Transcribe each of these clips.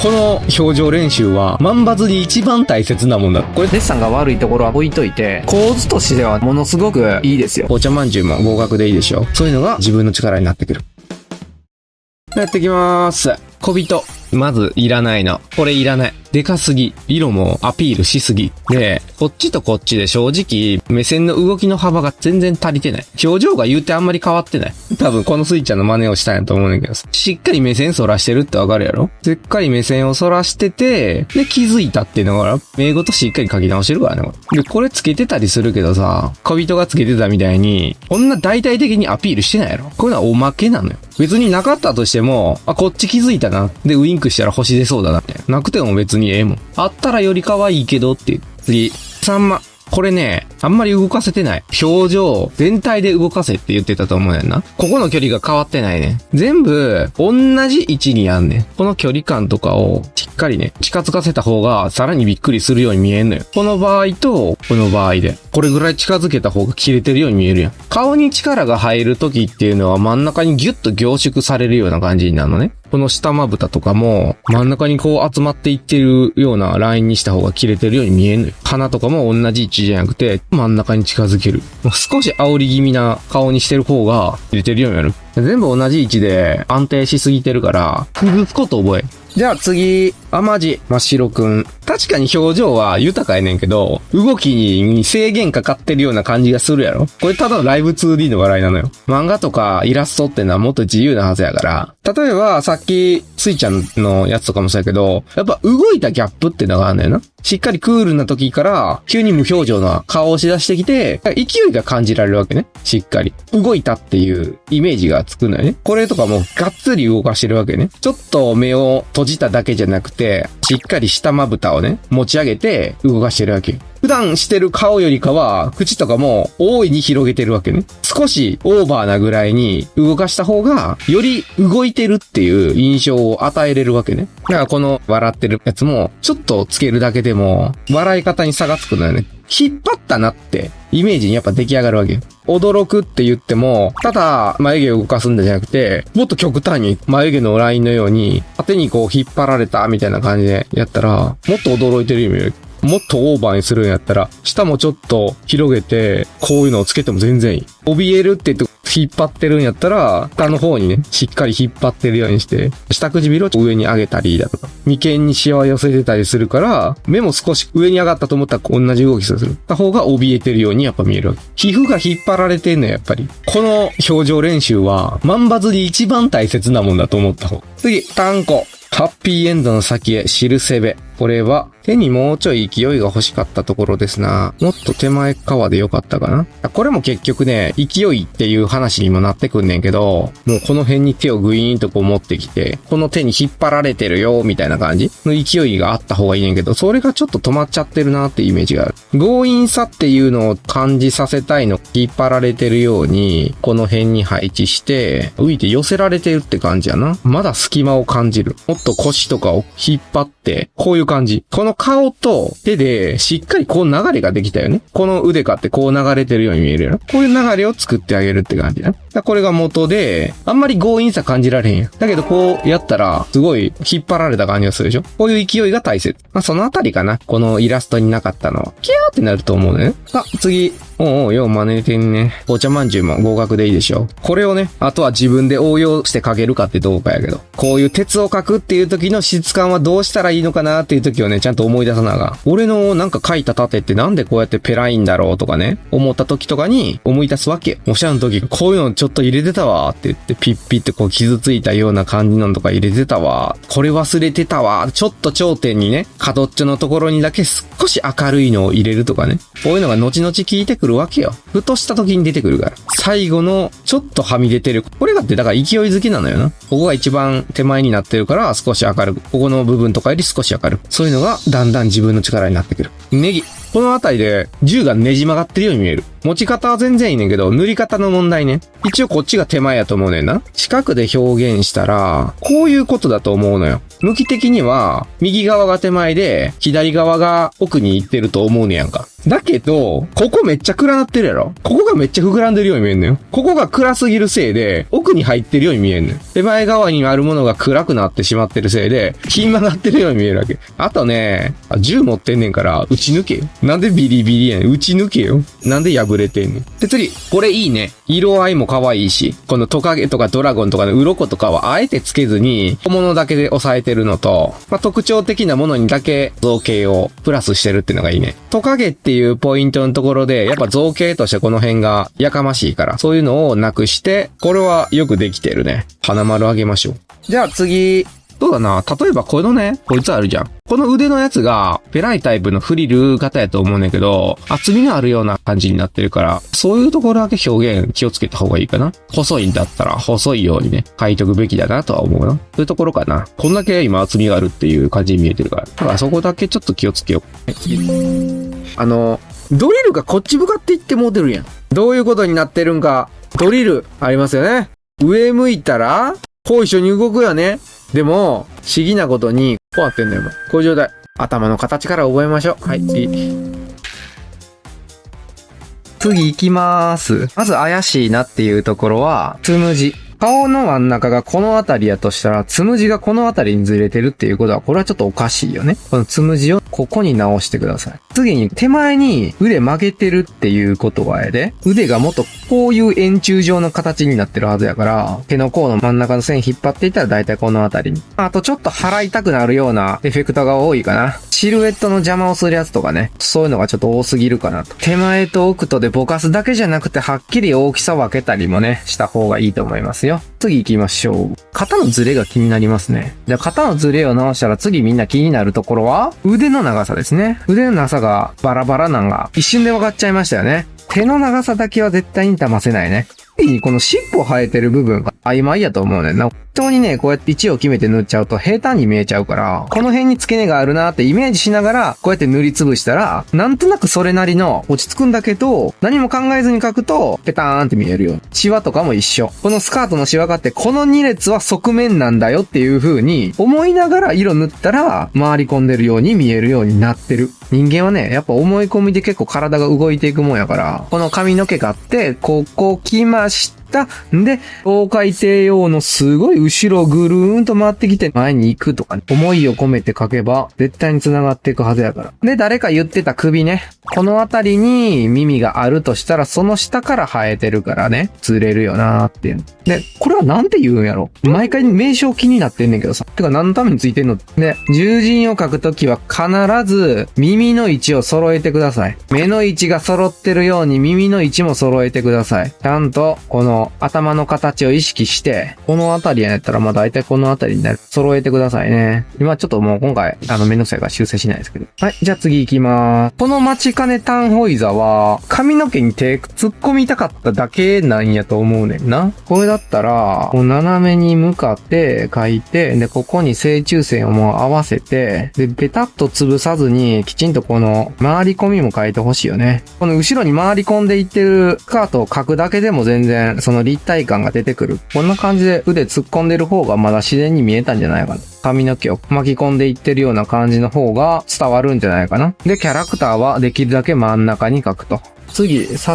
この表情練習は万抜に一番大切なもんだ。これデッサンが悪いところは置いといて、構図としてはものすごくいいですよ。紅茶まんじゅうも合格でいいでしょ。そういうのが自分の力になってくる。やってきまーす。小人。まず、いらないの。これいらない。でかすぎ。色もアピールしすぎ。で、こっちとこっちで正直、目線の動きの幅が全然足りてない。表情が言うてあんまり変わってない。多分このスイちゃんの真似をしたんやと思うんだけど、しっかり目線反らしてるってわかるやろ？しっかり目線を反らしてて、で、気づいたっていうのが、英語としっかり書き直してるからね。で、これつけてたりするけどさ、小人がつけてたみたいに、こんな大々的にアピールしてないやろ？こういうのはおまけなのよ。別になかったとしても、あ、こっち気づいたな。で、ウインクしたら星出そうだなって。なくても別にええもん。あったらより可愛いけどっていう。次。サンマ。これね、あんまり動かせてない。表情、全体で動かせって言ってたと思うねんな。ここの距離が変わってないね。全部、同じ位置にあんねん。この距離感とかを、しっかりね、近づかせた方が、さらにびっくりするように見えんのよ。この場合と、この場合で。これぐらい近づけた方が切れてるように見えるやん。顔に力が入る時っていうのは真ん中にギュッと凝縮されるような感じになるのね。この下まぶたとかも真ん中にこう集まっていってるようなラインにした方が切れてるように見えるのよ。鼻とかも同じ位置じゃなくて真ん中に近づける。少し煽り気味な顔にしてる方が切れてるようになる。全部同じ位置で安定しすぎてるから、崩すこと覚え。じゃあ次、甘地、真っ白くん。確かに表情は豊かやねんけど、動きに制限かかってるような感じがするやろ？これただのライブ 2D の笑いなのよ。漫画とかイラストってのはもっと自由なはずやから、例えばさっき、スイちゃんのやつとかもそうやけど、やっぱ動いたギャップってのがあるんだよな。しっかりクールな時から、急に無表情な顔をし出してきて、勢いが感じられるわけね。しっかり。動いたっていうイメージがつくのよね。これとかもがっつり動かしてるわけね。ちょっと目を閉じただけじゃなくて、しっかり下まぶたをね、持ち上げて動かしてるわけ。普段してる顔よりかは、口とかも大いに広げてるわけね。少しオーバーなぐらいに動かした方が、より動いてるっていう印象を与えれるわけね。だからこの笑ってるやつも、ちょっとつけるだけでも、笑い方に差がつくのよね。引っ張ったなってイメージにやっぱ出来上がるわけよ。驚くって言っても、ただ眉毛を動かすんじゃなくて、もっと極端に眉毛のラインのように、縦にこう引っ張られたみたいな感じでやったら、もっと驚いてるように見える。もっとオーバーにするんやったら、下もちょっと広げて、こういうのをつけても全然いい。怯えるって言って引っ張ってるんやったら、下の方にね、しっかり引っ張ってるようにして、下唇を上に上げたりだとか、眉間にシワ寄せてたりするから、目も少し上に上がったと思ったら同じ動きする。た方が怯えてるようにやっぱ見えるわけ。皮膚が引っ張られてんのやっぱり。この表情練習は、万抜に一番大切なもんだと思った方。次、単語。ハッピーエンドの先へ知るせべ。これは手にもうちょい勢いが欲しかったところですな。もっと手前側でよかったかな。これも結局ね、勢いっていう話にもなってくんねんけど、もうこの辺に手をグイーンとこう持ってきて、この手に引っ張られてるよ、みたいな感じの勢いがあった方がいいねんけど、それがちょっと止まっちゃってるなってイメージがある。強引さっていうのを感じさせたいの、引っ張られてるように、この辺に配置して、浮いて寄せられてるって感じやな。まだ隙間を感じる。もっと腰とかを引っ張って、こういう感じ。この顔と手でしっかりこう流れができたよね。この腕かってこう流れてるように見えるよな。こういう流れを作ってあげるって感じだ。これが元で、あんまり強引さ感じられへんやん。だけどこうやったら、すごい引っ張られた感じがするでしょ。こういう勢いが大切。そのあたりかな。このイラストになかったのは。キャーってなると思うね。次。よう真似てんね。紅茶まんじゅうも合格でいいでしょ。これをね、あとは自分で応用して描けるかってどうかやけど。こういう鉄を描くっていう時の質感はどうしたらいいのかなっていう時をね、ちゃんと思い出さながら。俺のなんか描いた盾ってなんでこうやってペライんだろうとかね、思った時とかに思い出すわけ。おしゃの時こういうのちょっと入れてたわって言って、ピッピってこう傷ついたような感じのとか入れてたわ。これ忘れてたわ。ちょっと頂点にね、角っちょのところにだけ少し明るいのを入れるとかね。こういうのが後々効いてくるわけよ。ふとした時に出てくるから。最後のちょっとはみ出てる。これだってだから勢いづきなのよな。ここが一番手前になってるから少し明るく。ここの部分とかより少し明るく。そういうのがだんだん自分の力になってくる。ネギ。この辺りで銃がねじ曲がってるように見える。持ち方は全然いいねんけど、塗り方の問題ね。一応こっちが手前やと思うねんな。四角で表現したら、こういうことだと思うのよ。向き的には、右側が手前で、左側が奥に行ってると思うねやんか。だけど、ここめっちゃ暗なってるやろ。ここがめっちゃ膨らんでるように見えんのよ。ここが暗すぎるせいで、奥に入ってるように見えんのよ。手前側にあるものが暗くなってしまってるせいで、ひん曲がってるように見えるわけ。あとね、銃持ってんねんから、撃ち抜けよ。なんでビリビリやねん。撃ち抜けよ。なんで破れてんねん。で、次。これいいね。色合いも可愛いし、このトカゲとかドラゴンとかの鱗とかはあえてつけずに、小物だけで抑えてるのと、特徴的なものにだけ造形をプラスしてるっていうのがいいね。トカゲっていうポイントのところで、やっぱ造形としてこの辺がやかましいから、そういうのをなくして、これはよくできてるね。花丸あげましょう。じゃあ次。そうだな。例えばこのね、こいつあるじゃん。この腕のやつが、ペライタイプのフリル型やと思うねんだけど、厚みのあるような感じになってるから、そういうところだけ表現気をつけた方がいいかな。細いんだったら、細いようにね、書いとくべきだなとは思うな。そういうところかな。こんだけ今厚みがあるっていう感じに見えてるから。だからそこだけちょっと気をつけよう。ドリルがこっち向かっていってもうてるやん。どういうことになってるんか。ドリル、ありますよね。上向いたら、こう一緒に動くよね。でも、不思議なことに、こうなってんだよ、今。こういう状態。頭の形から覚えましょう。はい、次。次行きまーす。まず怪しいなっていうところは、つむじ。顔の真ん中がこの辺りやとしたら、つむじがこの辺りにずれてるっていうことは、これはちょっとおかしいよね。このつむじをここに直してください。次に手前に腕曲げてるっていうことはで、腕がもっとこういう円柱状の形になってるはずやから、手の甲の真ん中の線引っ張っていったら大体この辺りに。あとちょっと払いたくなるようなエフェクトが多いかな。シルエットの邪魔をするやつとかね。そういうのがちょっと多すぎるかなと。手前と奥とでぼかすだけじゃなくてはっきり大きさ分けたりもね、した方がいいと思いますよ。次行きましょう。肩のズレが気になりますね。じゃあ肩のズレを直したら次みんな気になるところは腕の長さですね。腕の長さがバラバラなんが一瞬で分かっちゃいましたよね。手の長さだけは絶対に騙せないね。この尻尾生えてる部分が曖昧やと思うねんな。本当にね、こうやって位置を決めて塗っちゃうと平坦に見えちゃうから、この辺に付け根があるなってイメージしながら、こうやって塗りつぶしたら、なんとなくそれなりの落ち着くんだけど、何も考えずに描くと、ペターンって見えるよ。シワとかも一緒。このスカートのシワがあって、この2列は側面なんだよっていう風に思いながら色塗ったら、回り込んでるように見えるようになってる。人間はね、やっぱ思い込みで結構体が動いていくもんやから、この髪の毛があって、ここ来ました。で、東海帝王のすごい後ろぐるーんと回ってきて前に行くとかね、思いを込めて書けば絶対に繋がっていくはずやから。で、誰か言ってた首ね。この辺りに耳があるとしたらその下から生えてるからね、ずれるよなーっていう。で、これはなんて言うんやろ。毎回名称気になってんねんけどさ。てか何のためについてんの。で、獣人を書くときは必ず耳の位置を揃えてください。目の位置が揃ってるように耳の位置も揃えてください。ちゃんとこの頭の形を意識して、この辺りやったらまあ大体この辺りになる。揃えてくださいね。今ちょっともう今回めんどくさいから修正しないですけど。はい、じゃあ次行きまーす。この待ちかねタンホイザは髪の毛に手突っ込みたかっただけなんやと思うねんな。これだったら、こう斜めに向かって書いて、で、ここに正中線をもう合わせて、で、ベタッと潰さずに、きちんとこの回り込みも書いてほしいよね。この後ろに回り込んでいってるスカートを書くだけでも全然、その立体感が出てくる。こんな感じで腕突っ込んでる方がまだ自然に見えたんじゃないかな。髪の毛を巻き込んでいってるような感じの方が伝わるんじゃないかな。で、キャラクターはできるだけ真ん中に書くと。次、さ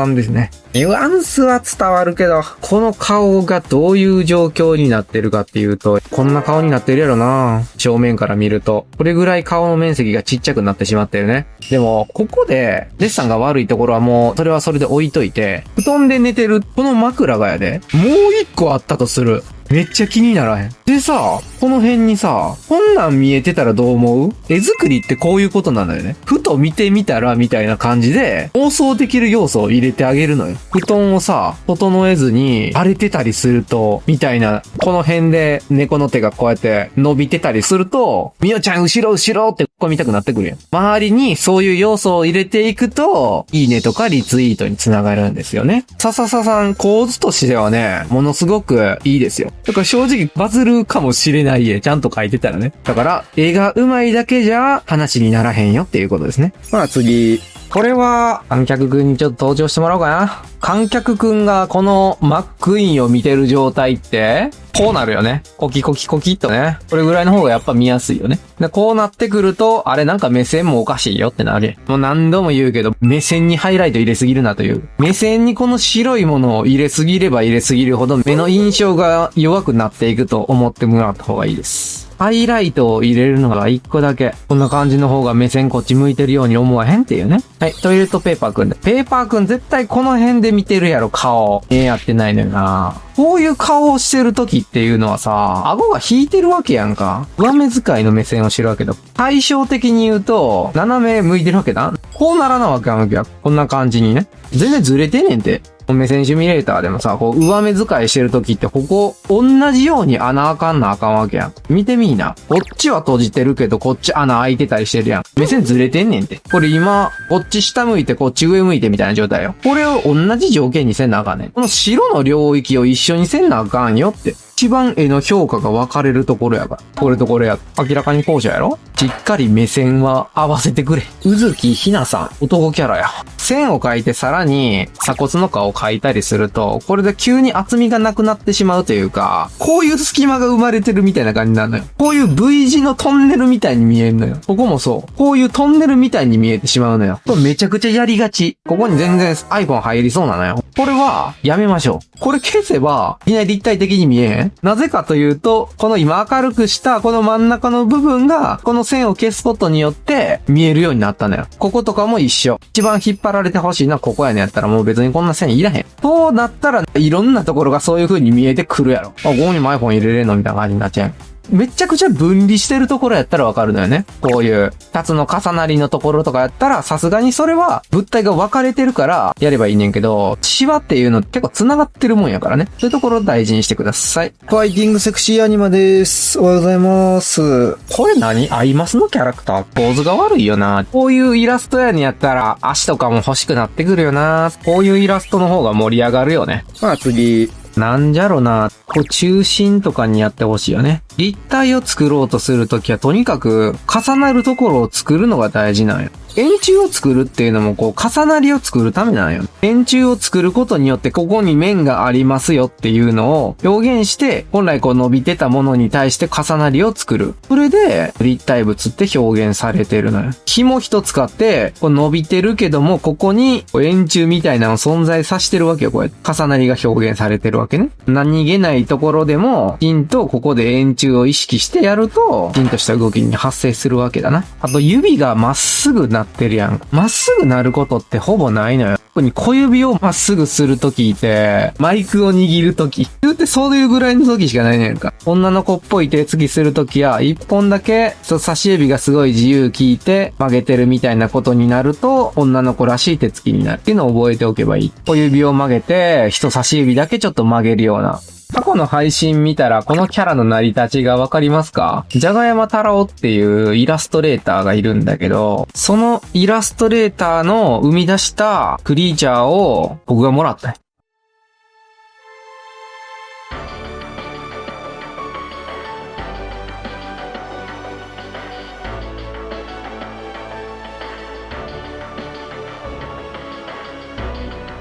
んですね。ニュアンスは伝わるけど、この顔がどういう状況になってるかっていうと、こんな顔になってるやろな。正面から見ると。これぐらい顔の面積がちっちゃくなってしまってるね。でも、ここで、デッサンが悪いところはもう、それはそれで置いといて、布団で寝てる、この枕がやで、もう一個あったとする。めっちゃ気にならへん。でさ、この辺にさ、こんなん見えてたらどう思う？絵作りってこういうことなんだよね。ふと見てみたらみたいな感じで、妄想できる要素を入れてあげるのよ。布団をさ、整えずに荒れてたりすると、みたいな、この辺で猫の手がこうやって伸びてたりすると、みおちゃん後ろってここ見たくなってくるやん。周りにそういう要素を入れていくと、いいねとかリツイートにつながるんですよね。さん、構図としてはね、ものすごくいいですよ。だから正直バズるかもしれない絵ちゃんと描いてたらね。だから絵が上手いだけじゃ話にならへんよっていうことですね。ですね。まあ次。これは、観客くんにちょっと登場してもらおうかな。観客くんがこのマックイーンを見てる状態って、こうなるよね。コキコキコキっとね。これぐらいの方がやっぱ見やすいよね。で、こうなってくると、あれなんか目線もおかしいよってなる。もう何度も言うけど、目線にハイライト入れすぎるなという。目線にこの白いものを入れすぎれば入れすぎるほど、目の印象が弱くなっていくと思ってもらった方がいいです。ハイライトを入れるのが一個だけ。こんな感じの方が目線こっち向いてるように思わへんっていうね。はい、トイレットペーパーくんで。ペーパーくん絶対この辺で見てるやろ、顔。やってないのよな。こういう顔をしてる時っていうのはさ、顎が引いてるわけやんか。上目遣いの目線をしてるわけだ。対照的に言うと、斜め向いてるわけだ。こうならなわけや。こんな感じにね。全然ずれてんねんて。目線シミュレーターでもさ、こう上目遣いしてる時ってここ同じように穴開かんなあかんわけやん。見てみーな。こっちは閉じてるけどこっち穴開いてたりしてるやん。目線ずれてんねんて。これ今、こっち下向いてこっち上向いてみたいな状態よ。これを同じ条件にせんなあかんねん。この白の領域を一緒にせんなあかんよって。一番絵の評価が分かれるところやから。これとこれや。明らかに後者やろ？しっかり目線は合わせてくれ。宇月ひなさん、男キャラや。線を描いてさらに鎖骨の顔を描いたりすると、これで急に厚みがなくなってしまうというか、こういう隙間が生まれてるみたいな感じになるのよ。こういう V 字のトンネルみたいに見えるのよ。ここもそう。こういうトンネルみたいに見えてしまうのよ。これめちゃくちゃやりがち。ここに全然 iPhone 入りそうなのよ。これはやめましょう。これ消せば、いきなり立体的に見えへん？なぜかというと、この今明るくしたこの真ん中の部分が、この線を消すことによって見えるようになったのよ。こことかも一緒。一番引っ張られてほしいのはここやねんやったらもう別にこんな線いらへん。そうなったらいろんなところがそういう風に見えてくるやろ。あ、ここにも iPhone 入れれんのみたいな感じになっちゃう。めちゃくちゃ分離してるところやったらわかるのよね。こういう二つの重なりのところとかやったらさすがにそれは物体が分かれてるからやればいいねんけど、シワっていうの結構繋がってるもんやからね。そういうところを大事にしてください。ファイティングセクシーアニマです。おはようございます。これ何？アイマスのキャラクター構図が悪いよな。こういうイラストやにやったら足とかも欲しくなってくるよな。こういうイラストの方が盛り上がるよね。まあ次。なんじゃろな。こう中心とかにやってほしいよね。立体を作ろうとするときはとにかく重なるところを作るのが大事なんよ。円柱を作るっていうのもこう重なりを作るためなんよ。円柱を作ることによってここに面がありますよっていうのを表現して本来こう伸びてたものに対して重なりを作る。それで立体物って表現されてるのよ。紐一つ使ってこう伸びてるけどもここに円柱みたいなのを存在させてるわけよ。こうやって重なりが表現されてるわけね。何気ないところでもきちんとここで円柱を意識してやるときちんとした動きに発生するわけだな。あと指がまっすぐなってるやん。まっすぐなることってほぼないのよ。特に小指をまっすぐするときって、マイクを握るとき。言うてそういうぐらいのときしかないねんか。女の子っぽい手つきするときは、一本だけ人差し指がすごい自由効いて曲げてるみたいなことになると、女の子らしい手つきになるっていうのを覚えておけばいい。小指を曲げて、人差し指だけちょっと曲げるような。過去の配信見たらこのキャラの成り立ちがわかりますか？じゃがやま太郎っていうイラストレーターがいるんだけど、そのイラストレーターの生み出したクリーチャーを僕がもらった。